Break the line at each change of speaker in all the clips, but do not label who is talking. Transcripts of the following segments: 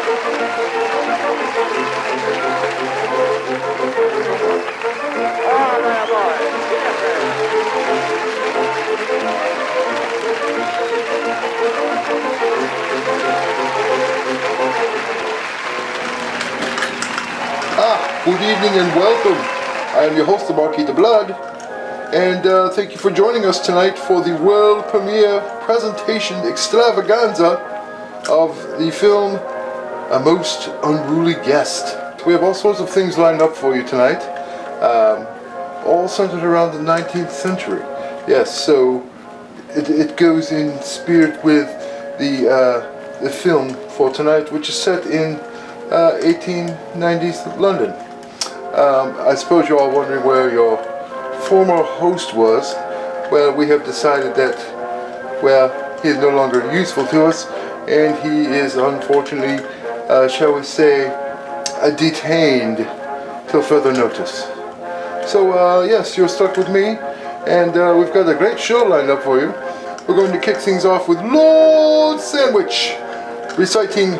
Good evening and welcome. I am your host, the Marquis DeBlood, and thank you for joining us tonight for the world premiere presentation extravaganza of the film A Most Unruly Guest. We have all sorts of things lined up for you tonight, all centered around the 19th century. Yes, so it goes in spirit with the film for tonight, which is set in 1890s London. I suppose you're all wondering where your former host was. Well, we have decided that, well, he is no longer useful to us, and he is unfortunately, shall we say, detained till further notice. So, yes, you're stuck with me, and we've got a great show lined up for you. We're going to kick things off with Lord Sandwich, reciting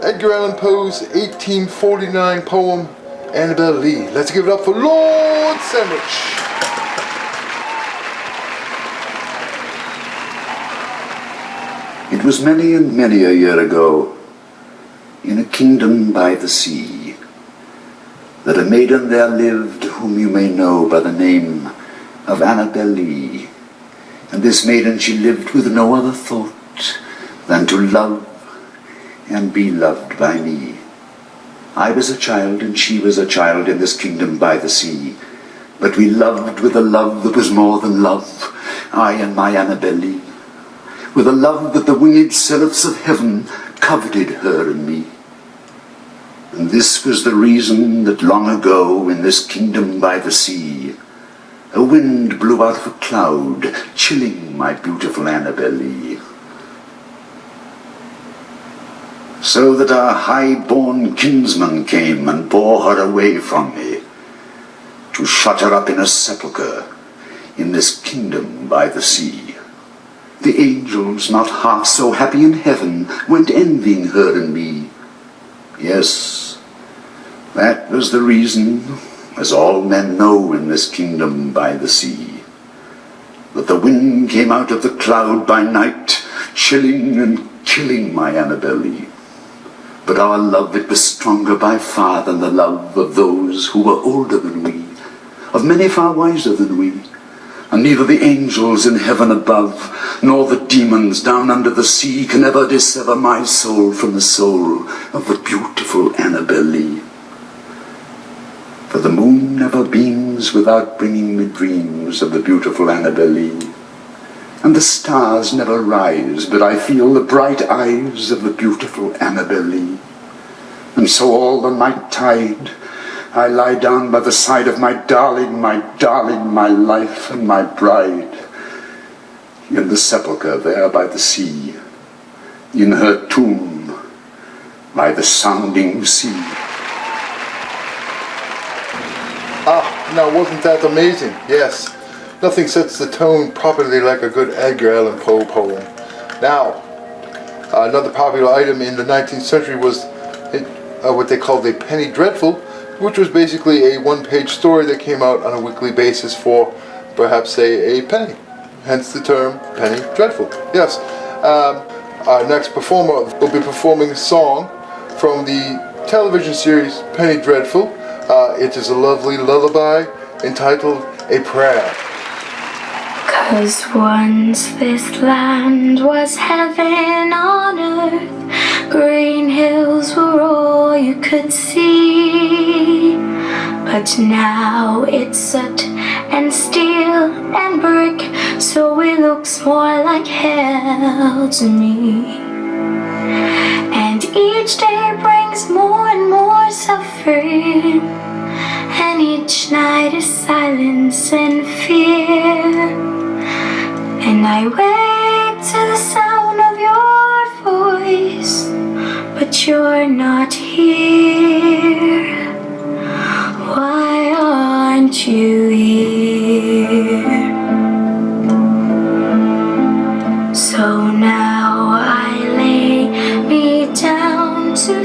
Edgar Allan Poe's 1849 poem, Annabel Lee. Let's give it up for Lord Sandwich.
It was many and many a year ago, in a kingdom by the sea, that a maiden there lived whom you may know by the name of Annabel Lee. And this maiden, she lived with no other thought than to love and be loved by me. I was a child and she was a child in this kingdom by the sea, but we loved with a love that was more than love, I and my Annabel Lee, with a love that the winged seraphs of heaven coveted her and me. And this was the reason that long ago in this kingdom by the sea, a wind blew out of a cloud, chilling my beautiful Annabel Lee. So that our high-born kinsman came and bore her away from me, to shut her up in a sepulchre in this kingdom by the sea. The angels, not half so happy in heaven, went envying her and me. Yes, that was the reason, as all men know in this kingdom by the sea, that the wind came out of the cloud by night, chilling and killing my Annabel Lee. But our love, it was stronger by far than the love of those who were older than we, of many far wiser than we. And neither the angels in heaven above, nor the demons down under the sea can ever dissever my soul from the soul of the beautiful Annabel Lee. For the moon never beams without bringing me dreams of the beautiful Annabel Lee. And the stars never rise, but I feel the bright eyes of the beautiful Annabel Lee. And so all the night tide, I lie down by the side of my darling, my life and my bride, in the sepulchre there by the sea, in her tomb by the sounding sea.
Ah, now wasn't that amazing? Yes. Nothing sets the tone properly like a good Edgar Allan Poe poem. Now, another popular item in the 19th century was what they called a penny dreadful, which was basically a one-page story that came out on a weekly basis for perhaps, say, a penny. Hence the term penny dreadful. Yes. Our next performer will be performing a song from the television series Penny Dreadful. It is a lovely lullaby entitled A Prayer.
'Cause once this land was heaven on earth, green hills were all you could see. But now it's soot and steel and brick, so it looks more like hell to me. And each day brings more and more suffering, and each night is silence and fear. And I wake to the sound of your voice, but you're not here. Why aren't you here? So now I lay me down to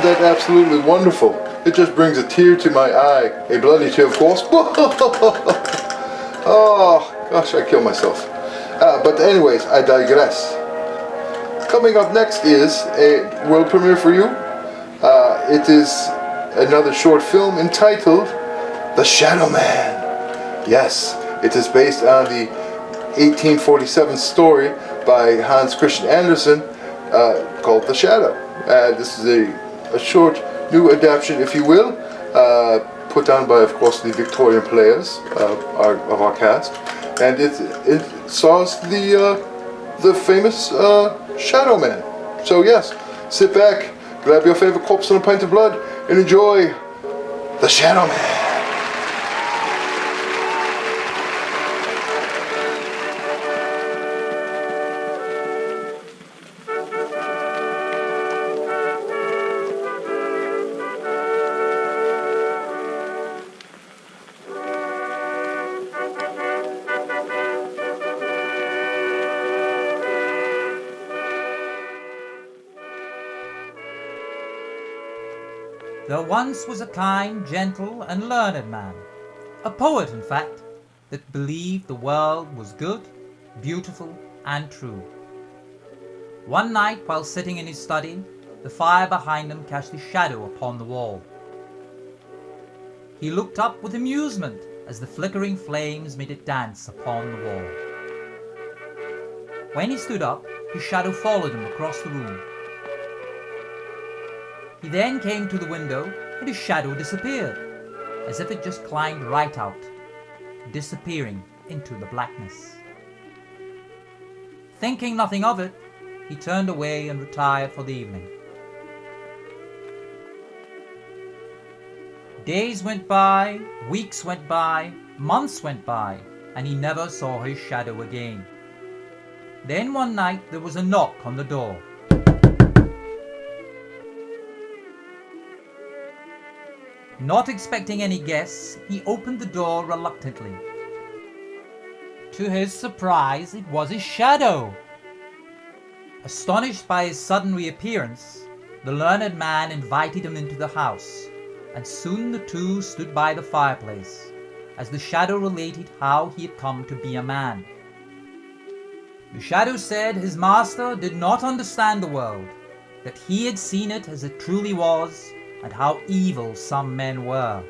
that absolutely wonderful? It just brings a tear to my eye. A bloody tear, of course. Oh, gosh, I kill myself. But anyways, I digress. Coming up next is a world premiere for you. It is another short film entitled The Shadow Man. Yes, it is based on the 1847 story by Hans Christian Andersen called The Shadow. This is a short new adaptation, if you will, put on by, of course, the Victorian Players of our cast, and it stars the famous Shadow Man. So yes, sit back, grab your favorite corpse and a pint of blood, and enjoy The Shadow Man.
There once was a kind, gentle, and learned man, a poet in fact, that believed the world was good, beautiful, and true. One night, while sitting in his study, the fire behind him cast a shadow upon the wall. He looked up with amusement as the flickering flames made it dance upon the wall. When he stood up, his shadow followed him across the room. He then came to the window, and his shadow disappeared, as if it just climbed right out, disappearing into the blackness. Thinking nothing of it, he turned away and retired for the evening. Days went by, weeks went by, months went by, and he never saw his shadow again. Then one night there was a knock on the door. Not expecting any guests, he opened the door reluctantly. To his surprise, it was his shadow. Astonished by his sudden reappearance, the learned man invited him into the house, and soon the two stood by the fireplace, as the shadow related how he had come to be a man. The shadow said his master did not understand the world, that he had seen it as it truly was, and how evil some men were.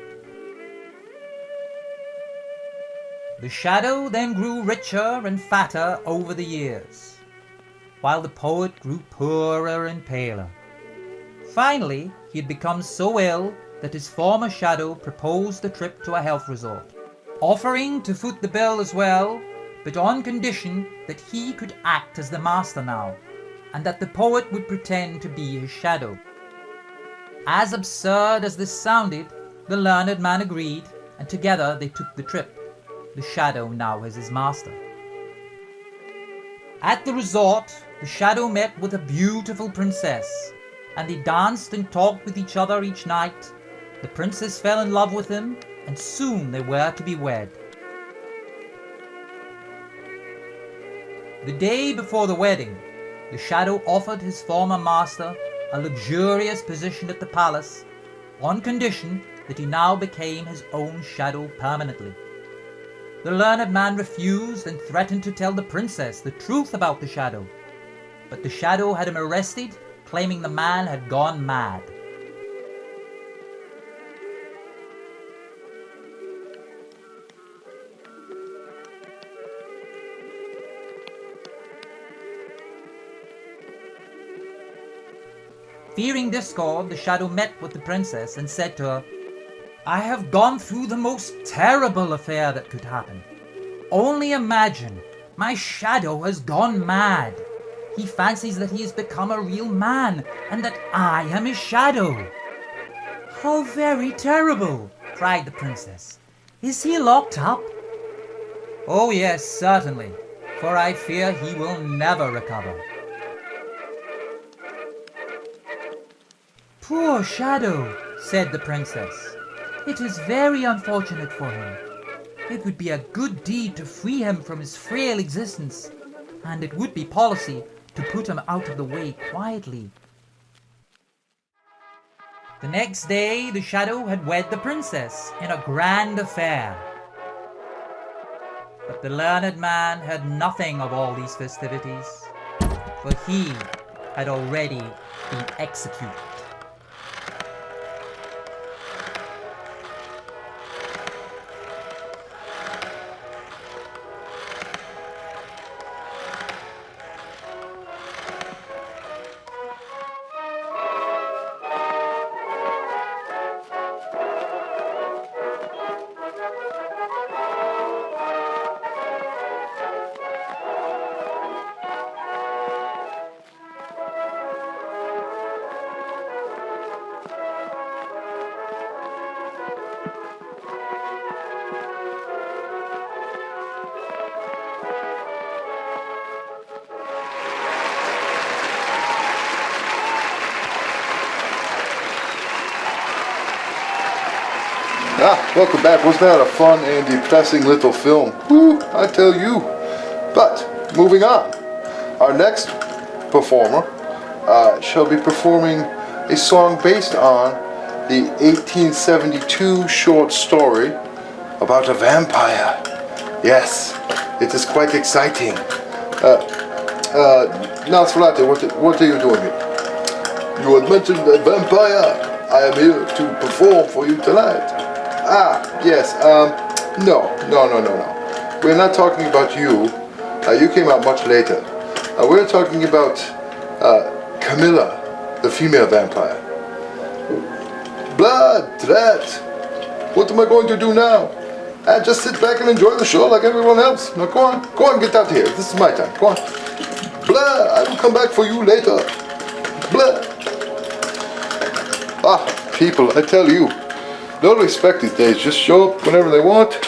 The shadow then grew richer and fatter over the years, while the poet grew poorer and paler. Finally, he had become so ill that his former shadow proposed a trip to a health resort, offering to foot the bill as well, but on condition that he could act as the master now, and that the poet would pretend to be his shadow. As absurd as this sounded, the learned man agreed, and together they took the trip, the shadow now as his master. At the resort, the shadow met with a beautiful princess, and they danced and talked with each other each night. The princess fell in love with him, and soon they were to be wed. The day before the wedding, the shadow offered his former master a luxurious position at the palace, on condition that he now became his own shadow permanently. The learned man refused and threatened to tell the princess the truth about the shadow, but the shadow had him arrested, claiming the man had gone mad. Fearing discord, the shadow met with the princess and said to her, "I have gone through the most terrible affair that could happen. Only imagine, my shadow has gone mad. He fancies that he has become a real man and that I am his shadow." "How very terrible!" cried the princess. "Is he locked up?" "Oh yes, certainly, for I fear he will never recover." "Poor shadow," said the princess. "It is very unfortunate for him. It would be a good deed to free him from his frail existence, and it would be policy to put him out of the way quietly." The next day, the Shadow had wed the princess in a grand affair. But the learned man heard nothing of all these festivities, for he had already been executed.
Welcome back. Wasn't that a fun and depressing little film? Woo, I tell you. But, moving on. Our next performer shall be performing a song based on the 1872 short story about a vampire. Yes, it is quite exciting. Nosferatu, what are you doing here? You had mentioned a vampire. I am here to perform for you tonight. Yes, no. We're not talking about you. You came out much later. We're talking about Camilla, the female vampire. Blood, that. What am I going to do now? Just sit back and enjoy the show like everyone else. Now go on, get out of here. This is my time. Go on. Blood, I will come back for you later. Blood. People, I tell you. No respect these days, just show up whenever they want,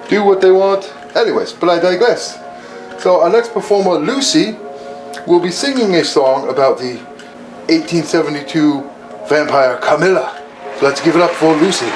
do what they want. Anyways, but I digress. So our next performer, Lucy, will be singing a song about the 1872 vampire Camilla. So let's give it up for Lucy.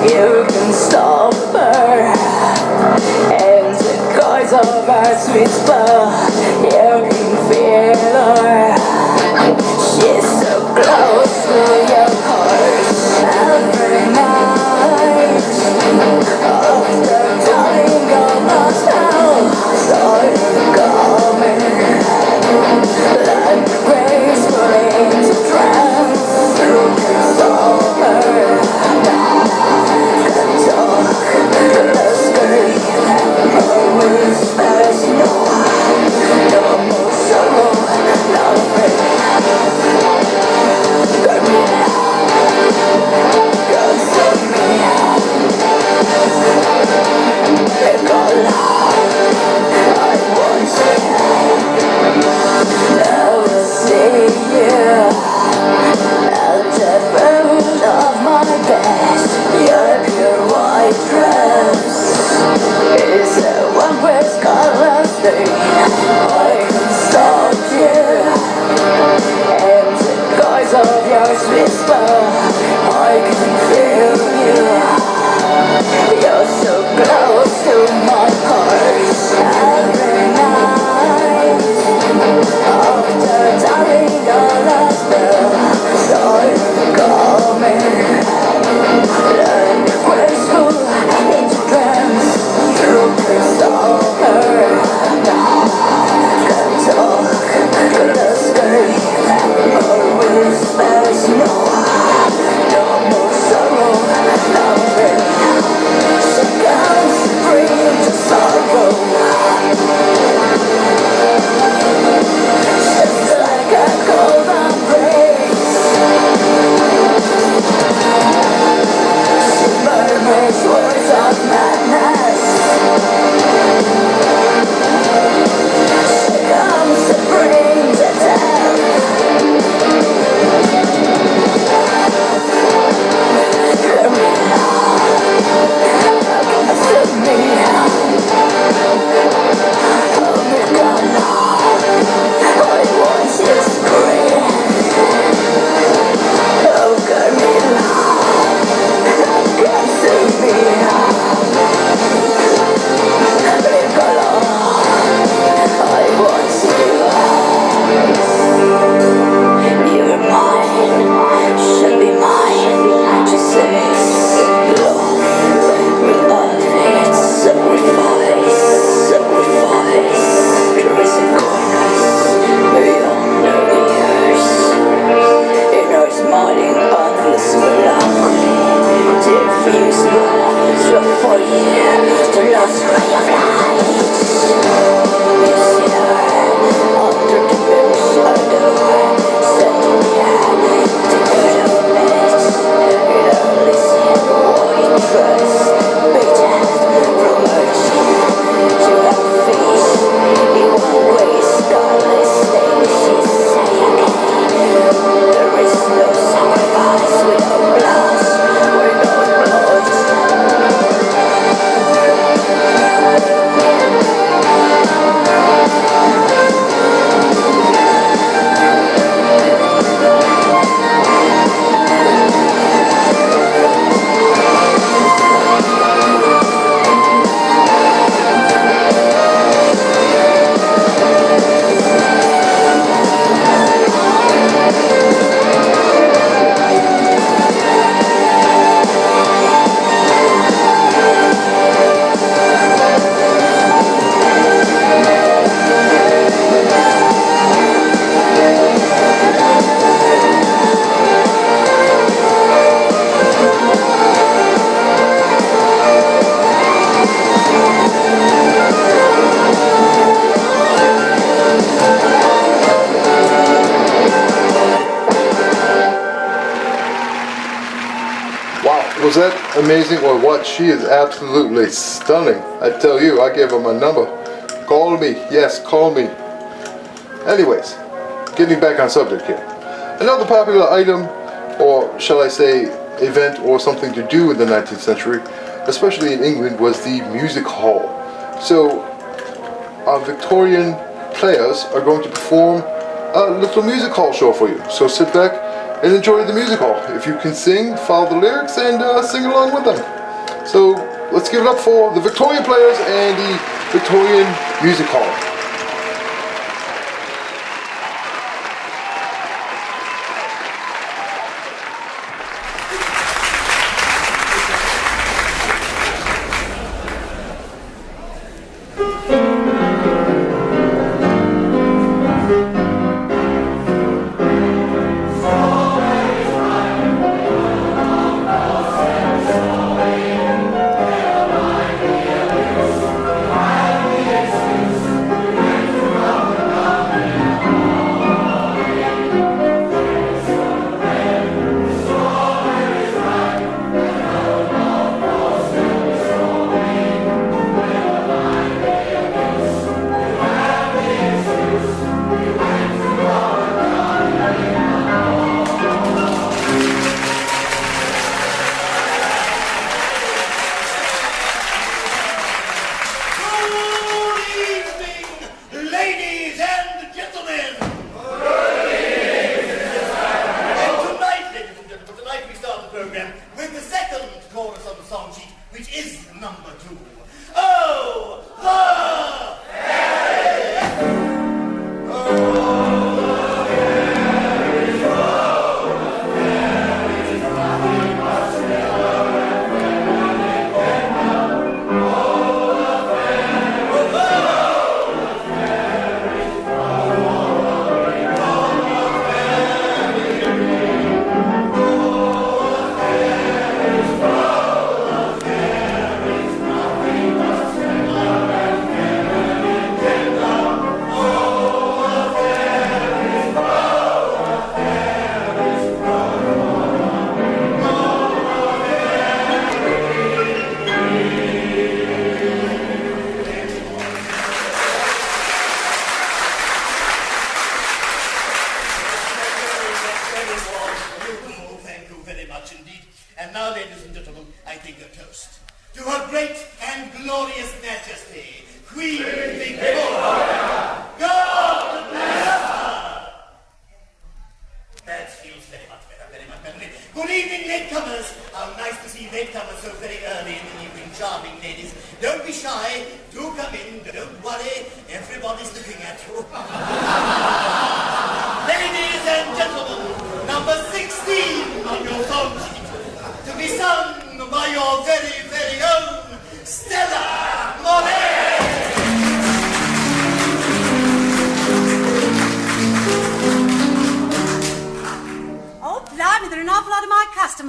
You can stop her and the cause of our sweet spell. You can feel her. She's so close to your heart. Every night of the darling of my town, saw you coming like gracefully into trance. You can stop her.
Was that amazing or what? She is absolutely stunning. I tell you, I gave her my number. Call me. Yes, call me. Anyways, getting back on subject here. Another popular item, or shall I say event or something to do in the 19th century, especially in England, was the music hall. So our Victorian Players are going to perform a little music hall show for you. So sit back and enjoy the music hall. If you can sing, follow the lyrics and sing along with them. So let's give it up for the Victorian Players and the Victorian Music Hall.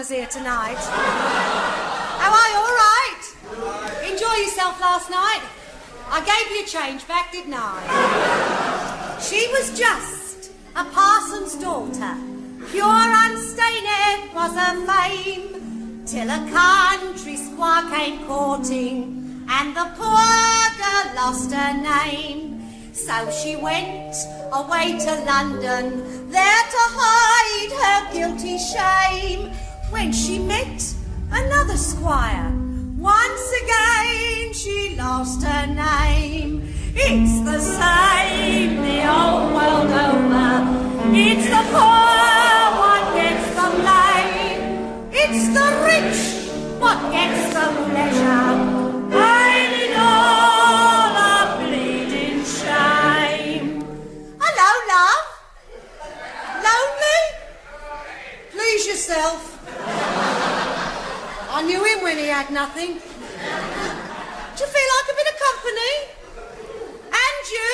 Here tonight. How are you? All right? Enjoy yourself last night? I gave you a change back, didn't I? She was just a parson's daughter, pure unstained was her fame, till a country squire came courting, and the poor girl lost her name. So she went away to London, there to hide her guilty shame. When she met another squire, once again she lost her name. It's the same the old world over. It's the poor what gets the blame. It's the rich what gets the pleasure. Ain't it all a bleeding shame? Hello, love. Lonely? Please yourself. I knew him when he had nothing. Do you feel like a bit of company? And you?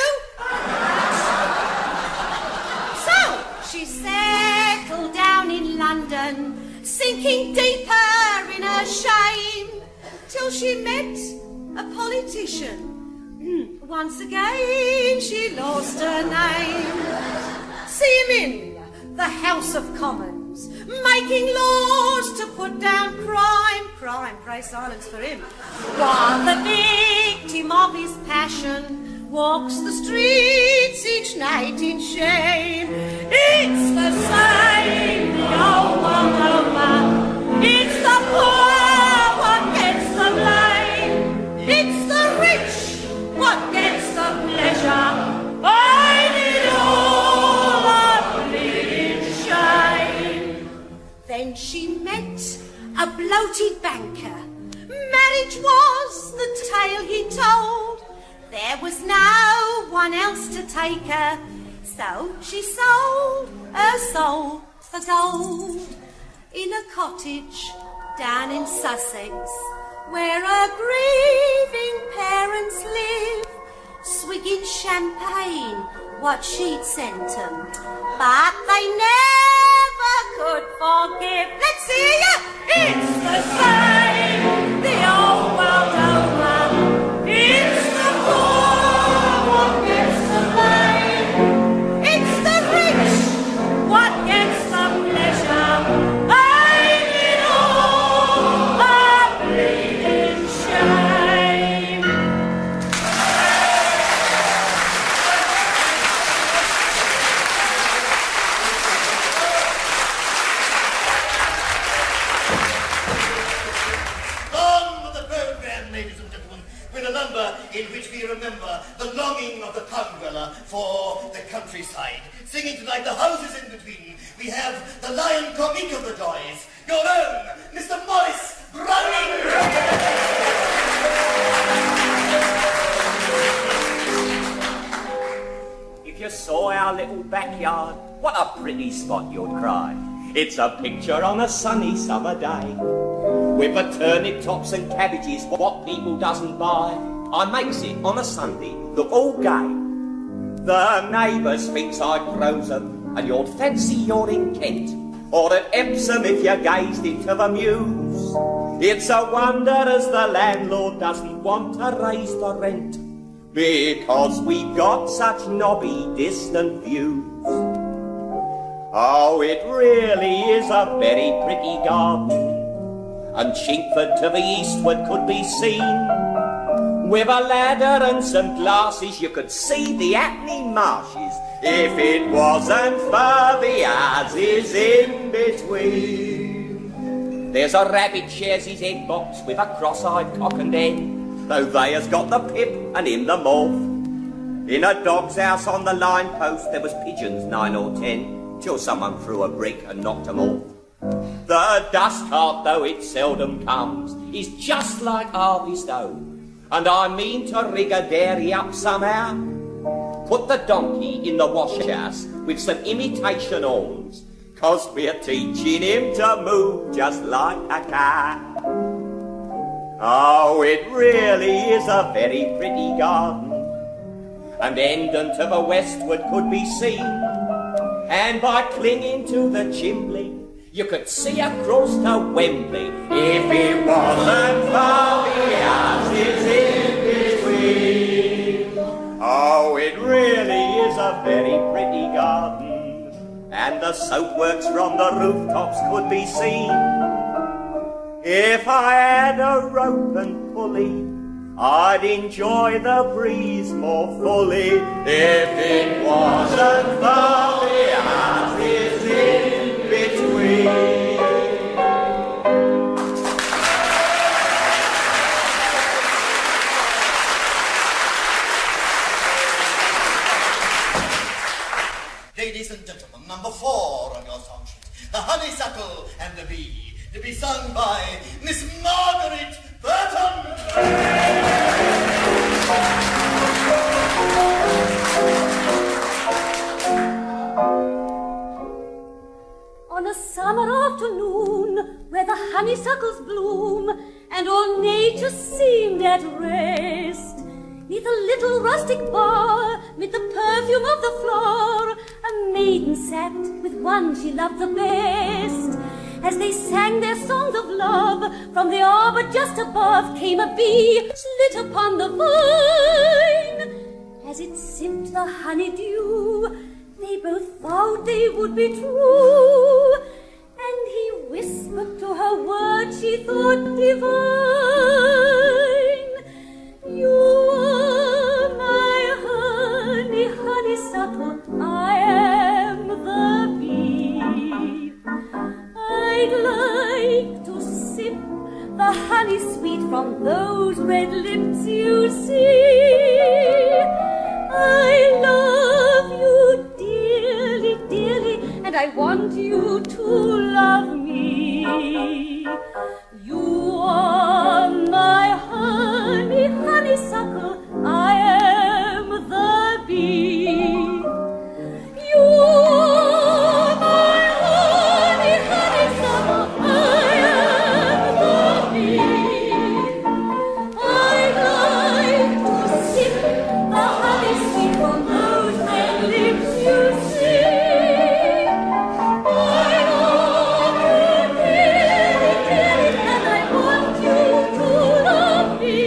So, she settled down in London, sinking deeper in her shame, till she met a politician. Once again she lost her name. See him in the House of Commons. arms, making laws to put down crime. Crime, pray silence for him. While the victim of his passion walks the streets each night in shame. It's the same, the old world over. It's the poor what gets the blame. It's the rich what gets the pleasure. I did all a bleeding shame. Then she met a bloated banker. Marriage was the tale he told. There was no one else to take her, so she sold her soul for gold in a cottage down in Sussex, where her grieving parents live, swigging champagne, what she'd sent them, but they never could forgive. Let's hear ya! It's the same, the old world over. It's the poor what gets the blame. It's the rich what gets the pleasure. I did all a bleeding shame.
On with the program, ladies and gentlemen, with a number in which we remember the longing of the town dweller for the countryside. Singing tonight the houses in between, we have the lion comique of the joys, your own Mr. Morris Browning.
If you saw our little backyard, what a pretty spot you'd cry. It's a picture on a sunny summer day, with the turnip tops and cabbages, what people doesn't buy. I makes it on a Sunday look all gay. The neighbours thinks I grows them, and you'd fancy you're in Kent, or at Epsom if you gazed into the mews. It's a wonder as the landlord doesn't want to raise the rent, because we've got such knobby distant views. Oh, it really is a very pretty garden, and Chingford to the eastward could be seen. With a ladder and some glasses you could see the Hackney marshes, if it wasn't for the houses in between. There's a rabbit shares his egg box with a cross-eyed cock and hen, though they has got the pip and him the morph. In a dog's house on the line post there was pigeons 9 or 10, till someone threw a brick and knocked 'em off. The dust cart, though it seldom comes, is just like Harvey Stone, and I mean to rig a dairy up somehow. Put the donkey in the wash house with some imitation horns, 'cause we're teaching him to move just like a cat. Oh, it really is a very pretty garden, and Hendon to the westward could be seen, and by clinging to the chimney you could see across to Wembley, if it wasn't for the houses in between. Oh, it really is a very pretty garden, and the soapworks from the rooftops could be seen. If I had a rope and pulley, I'd enjoy the breeze more fully, if it wasn't for the houses in between.
Ladies and gentlemen, number 4 on your song sheet, The Honeysuckle and the Bee, to be sung by Miss Margaret Burton.
On a summer afternoon, where the honeysuckles bloom, and all nature seemed at rest, 'neath a little rustic bar, 'mid the perfume of the floor, a maiden sat with one she loved the best. As they sang their songs of love, from the arbor just above came a bee, lit upon the vine. As it sipped the honeydew, they both vowed they would be true. the honey sweet from those red lips you see. I love you dearly, dearly, and I want you to love me. You are my honey, honeysuckle, I am the bee. You are my honey, honeysuckle, I am the bee. I like to sip the honey sweet from those red lips you see. I love you dearly, dearly, and I want you to love me.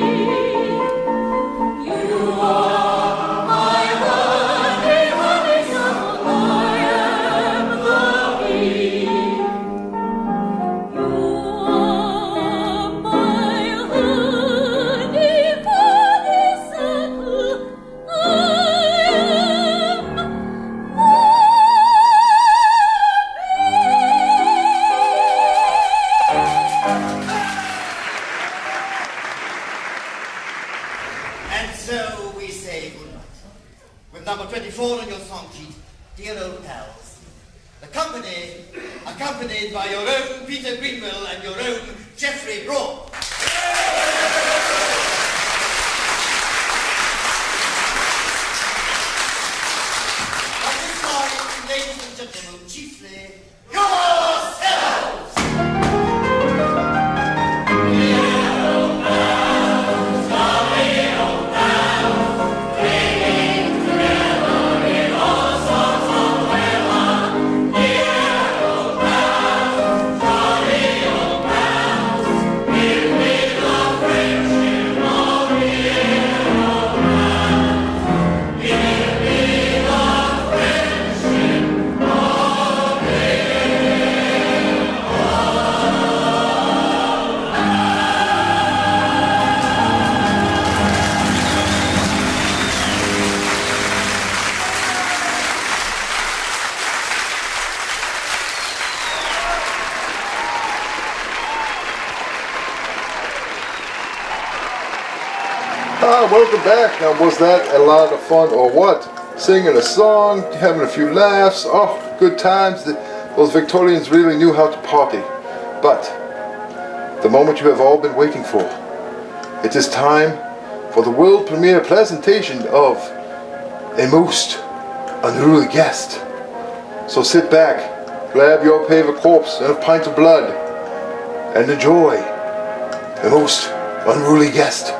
You are my honey, honeysuckle, I am the bee. You are my honey, honeysuckle,
And so we say goodnight. With number 24 on your song sheet, Dear Old Pals. The company, accompanied by your own Peter Greenwell and your own Geoffrey Braun. At this time, ladies and gentlemen, chiefly yourselves!
Welcome back. Now, was that a lot of fun or what? Singing a song, having a few laughs, oh, good times. Those Victorians really knew how to party. But the moment you have all been waiting for, it is time for the world premiere presentation of a most unruly guest. So sit back, grab your favorite corpse and a pint of blood, and enjoy the most unruly guest.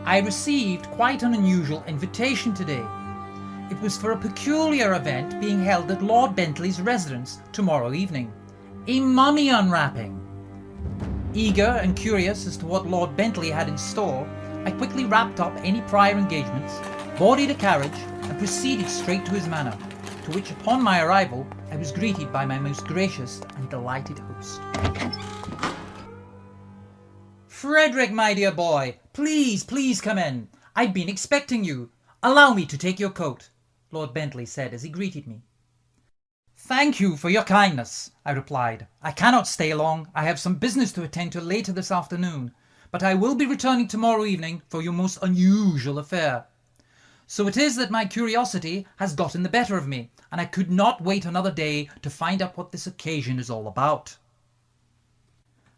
I received quite an unusual invitation today. It was for a peculiar event being held at Lord Bentley's residence tomorrow evening. A mummy unwrapping. Eager and curious as to what Lord Bentley had in store, I quickly wrapped up any prior engagements, boarded a carriage, and proceeded straight to his manor, to which upon my arrival I was greeted by my most gracious and delighted host. Frederick, my dear boy, please come in. I've been expecting you. Allow me to take your coat, Lord Bentley said as he greeted me. Thank you for your kindness, I replied. I cannot stay long. I have some business to attend to later this afternoon, but I will be returning tomorrow evening for your most unusual affair. So it is that my curiosity has gotten the better of me, and I could not wait another day to find out what this occasion is all about.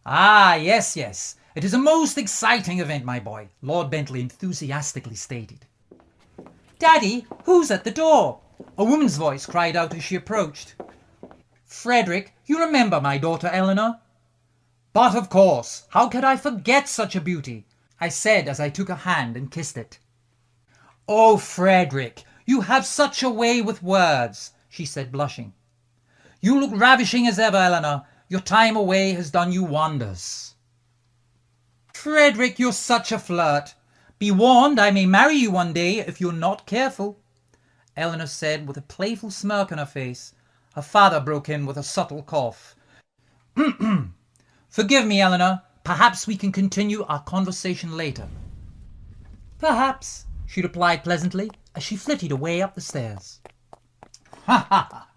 Ah, yes. It is a most exciting event, my boy, Lord Bentley enthusiastically stated. Daddy, who's at the door? A woman's voice cried out as she approached. Frederick, you remember my daughter Eleanor? But of course, how could I forget such a beauty? I said as I took her hand and kissed it. Oh, Frederick, you have such a way with words, she said, blushing. You look ravishing as ever, Eleanor. Your time away has done you wonders. Frederick, you're such a flirt. Be warned, I may marry you one day if you're not careful, Eleanor said with a playful smirk on her face. Her father broke in with a subtle cough. Forgive me, Eleanor. Perhaps we can continue our conversation later. Perhaps, she replied pleasantly as she flitted away up the stairs. Ha!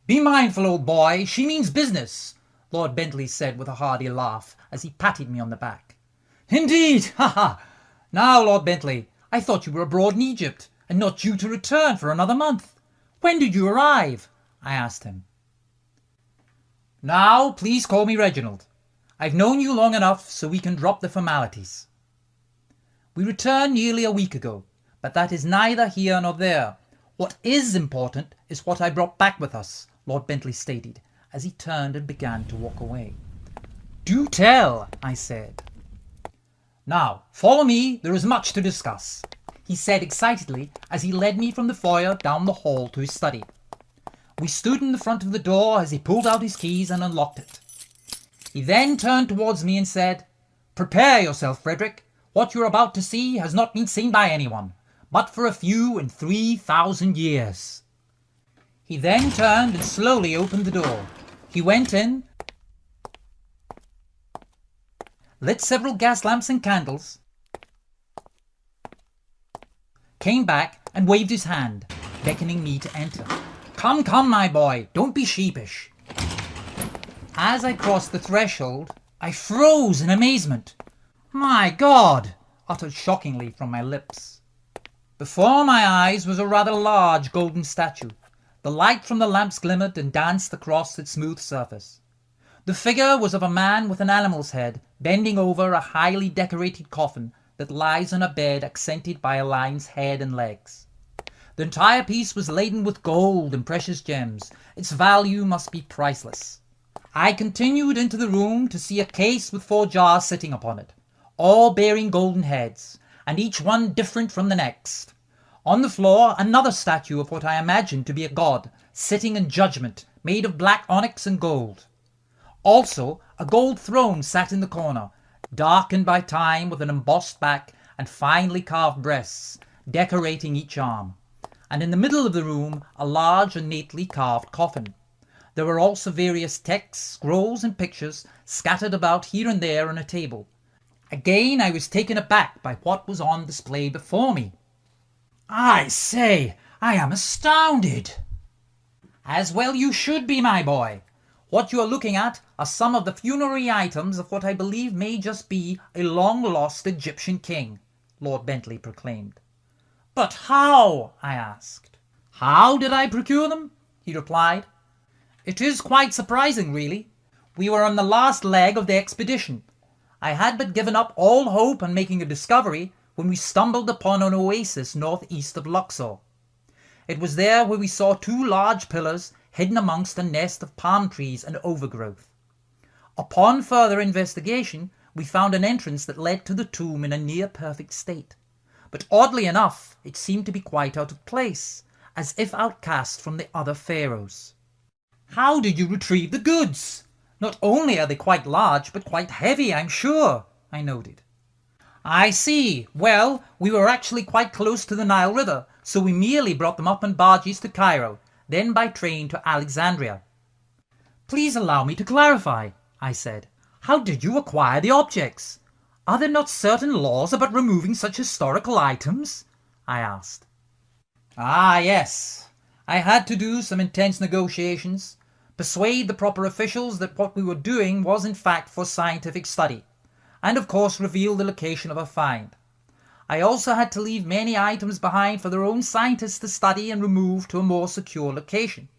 Be mindful, old boy. She means business, Lord Bentley said with a hearty laugh as he patted me on the back. Indeed! Ha! Now, Lord Bentley, I thought you were abroad in Egypt and not due to return for another month. When did you arrive? I asked him. Now, please call me Reginald. I've known you long enough so we can drop the formalities. We returned nearly a week ago, but that is neither here nor there. What is important is what I brought back with us, Lord Bentley stated, as he turned and began to walk away. Do tell, I said. Now, follow me, there is much to discuss, he said excitedly as he led me from the foyer down the hall to his study. We stood in the front of the door as he pulled out his keys and unlocked it. He then turned towards me and said, Prepare yourself, Frederick. What you're about to see has not been seen by anyone, but for a few in 3,000 years. He then turned and slowly opened the door. He went in, lit several gas lamps and candles, came back and waved his hand, beckoning me to enter. Come, my boy, don't be sheepish. As I crossed the threshold, I froze in amazement. My God, uttered shockingly from my lips. Before my eyes was a rather large golden statue. The light from the lamps glimmered and danced across its smooth surface. The figure was of a man with an animal's head, bending over a highly decorated coffin that lies on a bed accented by a lion's head and legs. The entire piece was laden with gold and precious gems. Its value must be priceless. I continued into the room to see a case with 4 jars sitting upon it, all bearing golden heads, and each one different from the next. On the floor, another statue of what I imagined to be a god, sitting in judgment, made of black onyx and gold. Also, a gold throne sat in the corner, darkened by time with an embossed back and finely carved breasts, decorating each arm. And in the middle of the room, a large and neatly carved coffin. There were also various texts, scrolls and pictures scattered about here and there on a table. Again I was taken aback by what was on display before me. I say, I am astounded. As well you should be, my boy. What you are looking at are some of the funerary items of what I believe may just be a long-lost Egyptian king, Lord Bentley proclaimed. But how? I asked. How did I procure them? He replied. It is quite surprising, really. We were on the last leg of the expedition. I had but given up all hope on making a discovery when we stumbled upon an oasis northeast of Luxor. It was there where we saw 2 large pillars hidden amongst a nest of palm trees and overgrowth. Upon further investigation, we found an entrance that led to the tomb in a near-perfect state. but oddly enough, it seemed to be quite out of place, as if outcast from the other pharaohs. How did you retrieve the goods? Not only are they quite large, but quite heavy, I'm sure, I noted. I see. Well, we were actually quite close to the Nile River, so we merely brought them up on barges to Cairo, then by train to Alexandria. Please allow me to clarify, I said. How did you acquire the objects? Are there not certain laws about removing such historical items? I asked. Ah, yes. I had to do some intense negotiations, persuade the proper officials that what we were doing was in fact for scientific study, and of course reveal the location of a find. I also had to leave many items behind for their own scientists to study and remove to a more secure location.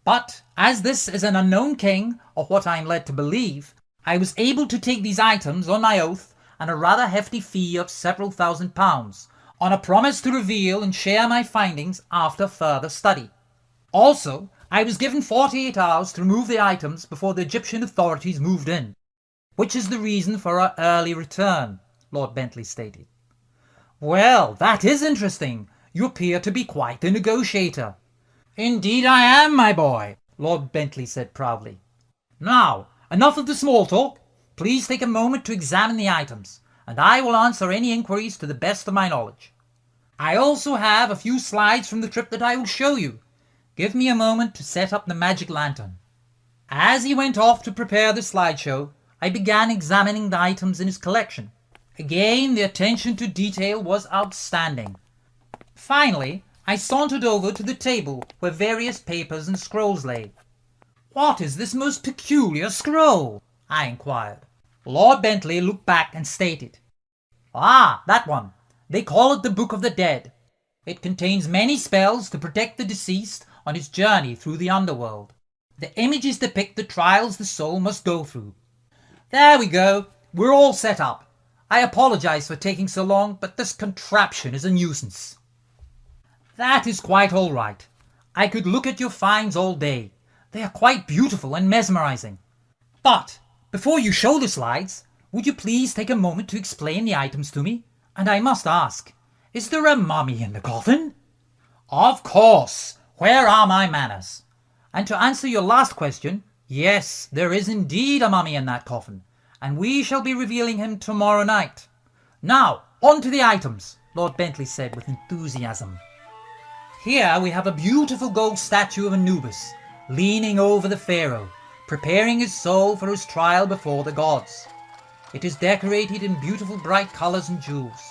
But as this is an unknown king, or what I am led to believe, I was able to take these items on my oath and a rather hefty fee of several £1,000s, on a promise to reveal and share my findings after further study. Also, I was given 48 hours to remove the items before the Egyptian authorities moved in, which is the reason for our early return, Lord Bentley stated. Well, that is interesting. You appear to be quite the negotiator. Indeed I am, my boy, Lord Bentley said proudly. Now, enough of the small talk. Please take a moment to examine the items, and I will answer any inquiries to the best of my knowledge. I also have a few slides from the trip that I will show you. Give me a moment to set up the magic lantern. As he went off to prepare the slideshow, I began examining the items in his collection. Again, the attention to detail was outstanding. Finally, I sauntered over to the table where various papers and scrolls lay. What is this most peculiar scroll? I inquired. Lord Bentley looked back and stated, Ah, that one. They call it the Book of the Dead. It contains many spells to protect the deceased on his journey through the underworld. The images depict the trials the soul must go through. There we go. We're all set up. I apologize for taking so long, but this contraption is a nuisance. That is quite all right. I could look at your finds all day. They are quite beautiful and mesmerizing. But before you show the slides, would you please take a moment to explain the items to me? And I must ask, is there a mummy in the coffin? Of course. Where are my manners? And to answer your last question, yes, there is indeed a mummy in that coffin, and we shall be revealing him tomorrow night. Now, on to the items, Lord Bentley said with enthusiasm. Here we have a beautiful gold statue of Anubis, leaning over the pharaoh, preparing his soul for his trial before the gods. It is decorated in beautiful bright colours and jewels.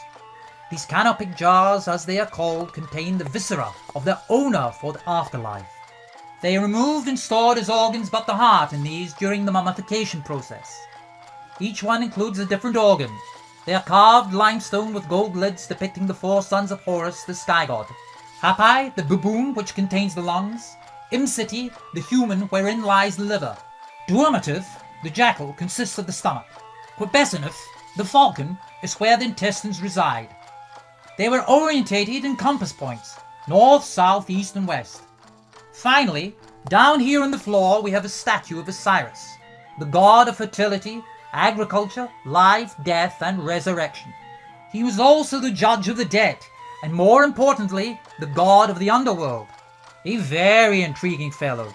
These canopic jars, as they are called, contain the viscera of their owner for the afterlife. They are removed and stored as organs but the heart in these during the mummification process. Each one includes a different organ. They are carved limestone with gold lids depicting the 4 sons of Horus, the sky god. Hapi, the baboon, which contains the lungs. Imsiti, the human, wherein lies the liver. Duamatif, the jackal, consists of the stomach. Quebesinif, the falcon, is where the intestines reside. They were orientated in compass points, north, south, east and west. Finally, down here on the floor we have a statue of Osiris, the god of fertility, agriculture, life, death and resurrection. He was also the judge of the dead, and more importantly, the god of the underworld. A very intriguing fellow.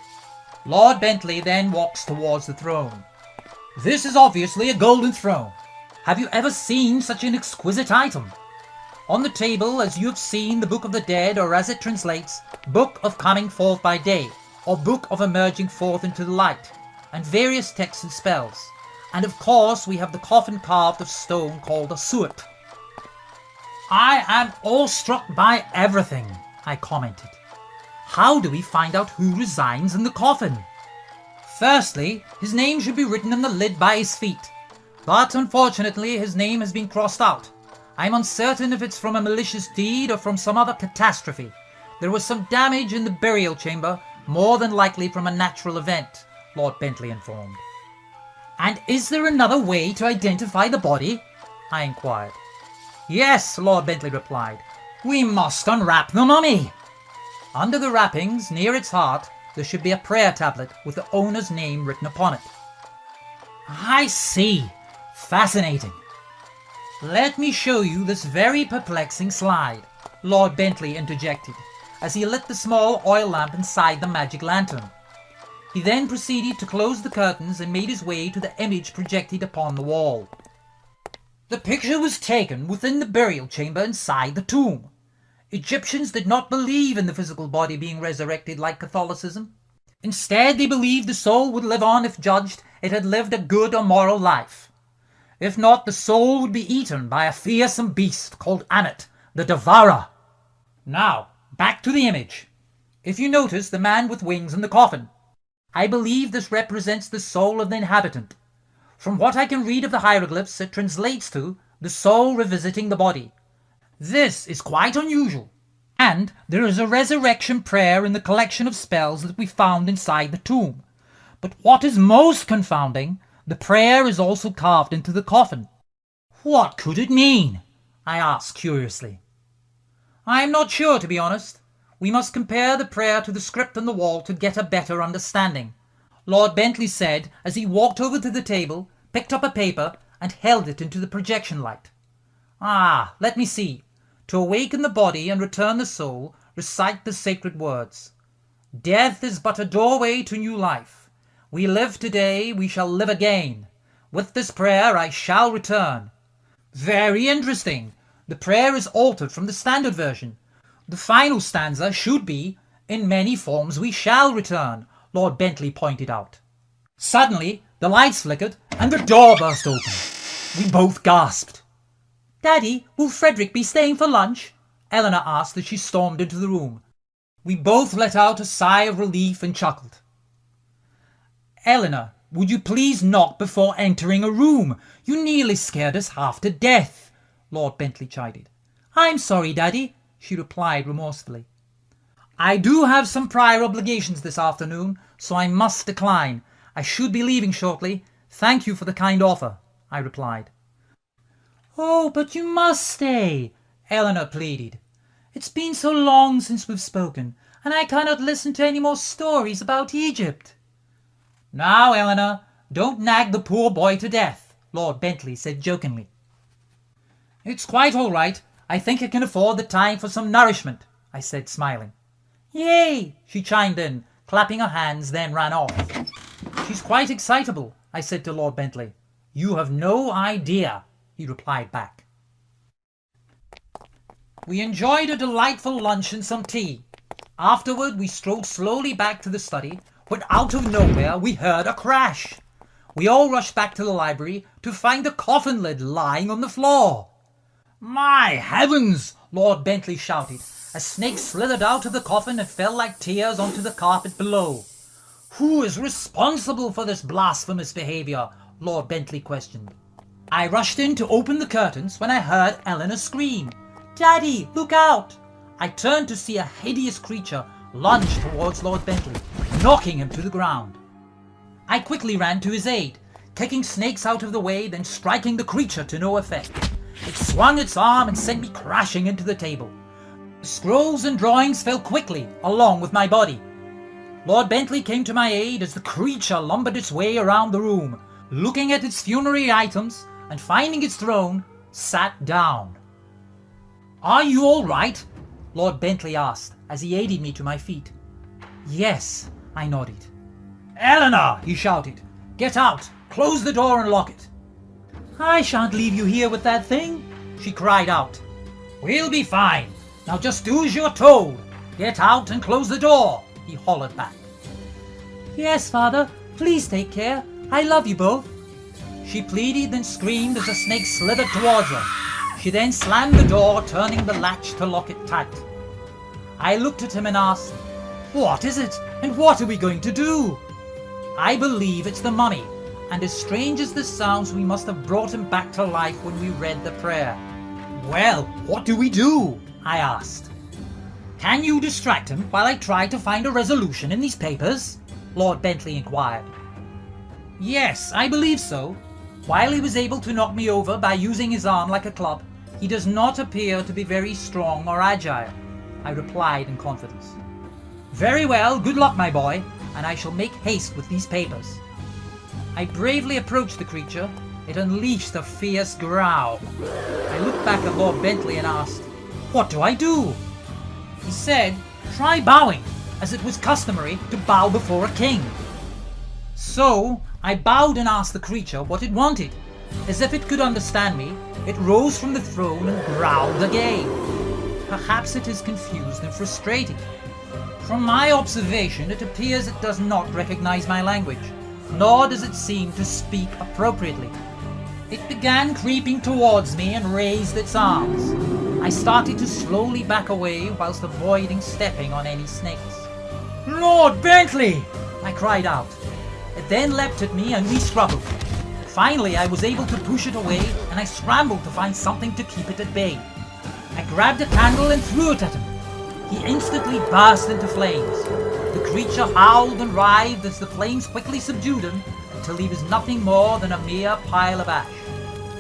Lord Bentley then walks towards the throne. This is obviously a golden throne. Have you ever seen such an exquisite item? On the table, as you have seen, the Book of the Dead, or as it translates, Book of Coming Forth by Day, or Book of Emerging Forth into the Light, and various texts and spells. And of course, we have the coffin carved of stone called a suet. I am awestruck by everything, I commented. How do we find out who resides in the coffin? Firstly, his name should be written in the lid by his feet. But unfortunately, his name has been crossed out. I'm uncertain if it's from a malicious deed or from some other catastrophe. There was some damage in the burial chamber, more than likely from a natural event, Lord Bentley informed. And is there another way to identify the body? I inquired. Yes, Lord Bentley replied. We must unwrap the mummy. Under the wrappings, near its heart, there should be a prayer tablet with the owner's name written upon it. I see. Fascinating. Let me show you this very perplexing slide, Lord Bentley interjected, as he lit the small oil lamp inside the magic lantern. He then proceeded to close the curtains and made his way to the image projected upon the wall. The picture was taken within the burial chamber inside the tomb. Egyptians did not believe in the physical body being resurrected like Catholicism. Instead, they believed the soul would live on if judged it had lived a good or moral life. If not, the soul would be eaten by a fearsome beast called Ammit, the Devourer. Now, back to the image. If you notice the man with wings in the coffin, I believe this represents the soul of the inhabitant. From what I can read of the hieroglyphs, it translates to the soul revisiting the body. This is quite unusual. And there is a resurrection prayer in the collection of spells that we found inside the tomb. But what is most confounding, the prayer is also carved into the coffin. What could it mean? I asked curiously. I am not sure, to be honest. We must compare the prayer to the script on the wall to get a better understanding, Lord Bentley said as he walked over to the table, picked up a paper, and held it into the projection light. Ah, let me see. To awaken the body and return the soul, recite the sacred words. Death is but a doorway to new life. We live today, we shall live again. With this prayer I shall return. Very interesting. The prayer is altered from the standard version. The final stanza should be, in many forms we shall return, Lord Bentley pointed out. Suddenly, the lights flickered and the door burst open. We both gasped. Daddy, will Frederick be staying for lunch? Eleanor asked as she stormed into the room. We both let out a sigh of relief and chuckled. Eleanor, would you please knock before entering a room? You nearly scared us half to death, Lord Bentley chided. I'm sorry, Daddy, she replied remorsefully. I do have some prior obligations this afternoon, so I must decline. I should be leaving shortly. Thank you for the kind offer, I replied. Oh, but you must stay, Eleanor pleaded. It's been so long since we've spoken, and I cannot listen to any more stories about Egypt. Now, Eleanor, don't nag the poor boy to death, Lord Bentley said jokingly. It's quite all right. I think I can afford the time for some nourishment, I said, smiling. Yay, she chimed in, clapping her hands, then ran off. She's quite excitable, I said to Lord Bentley. You have no idea, he replied back. We enjoyed a delightful lunch and some tea. Afterward, we strolled slowly back to the study, when out of nowhere we heard a crash. We all rushed back to the library to find the coffin lid lying on the floor. My heavens! Lord Bentley shouted. A snake slithered out of the coffin and fell like tears onto the carpet below. Who is responsible for this blasphemous behaviour? Lord Bentley questioned. I rushed in to open the curtains when I heard Eleanor scream. Daddy, look out! I turned to see a hideous creature lunge towards Lord Bentley, knocking him to the ground. I quickly ran to his aid, kicking snakes out of the way, then striking the creature to no effect. It swung its arm and sent me crashing into the table. The scrolls and drawings fell quickly, along with my body. Lord Bentley came to my aid as the creature lumbered its way around the room, looking at its funerary items, and finding its throne, sat down. Are you all right? Lord Bentley asked, as he aided me to my feet. Yes, I nodded. Eleanor, he shouted. Get out! Close the door and lock it. I shan't leave you here with that thing, she cried out. We'll be fine. Now just do as you're told. Get out and close the door, he hollered back. Yes, Father, please take care. I love you both. She pleaded, then screamed as the snake slithered towards her. She then slammed the door, turning the latch to lock it tight. I looked at him and asked, What is it, and what are we going to do? I believe it's the mummy, and as strange as this sounds, we must have brought him back to life when we read the prayer. Well, what do we do? I asked. Can you distract him while I try to find a resolution in these papers? Lord Bentley inquired. Yes, I believe so. While he was able to knock me over by using his arm like a club, he does not appear to be very strong or agile, I replied in confidence. Very well, good luck, my boy, and I shall make haste with these papers. I bravely approached the creature, it unleashed a fierce growl. I looked back at Lord Bentley and asked, "What do I do?" He said, "Try bowing, as it was customary to bow before a king." So I bowed and asked the creature what it wanted. As if it could understand me, it rose from the throne and growled again. Perhaps it is confused and frustrated. From my observation, it appears it does not recognize my language, nor does it seem to speak appropriately. It began creeping towards me and raised its arms. I started to slowly back away whilst avoiding stepping on any snakes. "Lord Bentley!" I cried out. It then leapt at me and we struggled. Finally, I was able to push it away and I scrambled to find something to keep it at bay. I grabbed a candle and threw it at him. He instantly burst into flames. The creature howled and writhed as the flames quickly subdued him until he was nothing more than a mere pile of ash.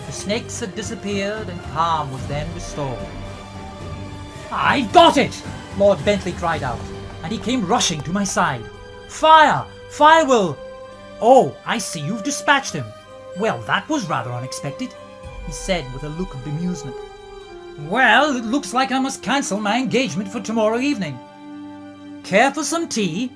The snakes had disappeared and calm was then restored. "I've got it!" Lord Bentley cried out, and he came rushing to my side. "Fire! Fire will—" "Oh, I see you've dispatched him. Well, that was rather unexpected," he said with a look of bemusement. "Well, it looks like I must cancel my engagement for tomorrow evening. Care for some tea?"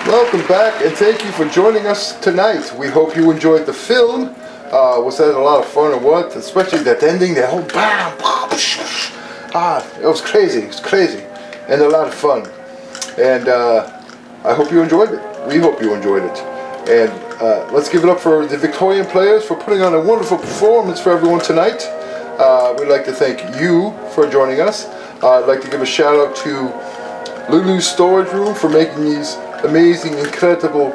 Welcome back, and thank you for joining us tonight. We hope you enjoyed the film. Was that a lot of fun or what? Especially that ending, that whole bam, bam, it was crazy. It was crazy, and a lot of fun. And I hope you enjoyed it. We hope you enjoyed it. And let's give it up for the Victorian Players for putting on a wonderful performance for everyone tonight. We'd like to thank you for joining us. I'd like to give a shout out to Lulu's Storage Room for making these amazing, incredible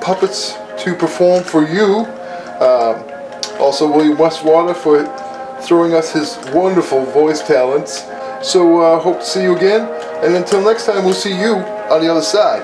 puppets to perform for you. Also William Westwater for throwing us his wonderful voice talents. So hope to see you again, and until next time, we'll see you on the other side.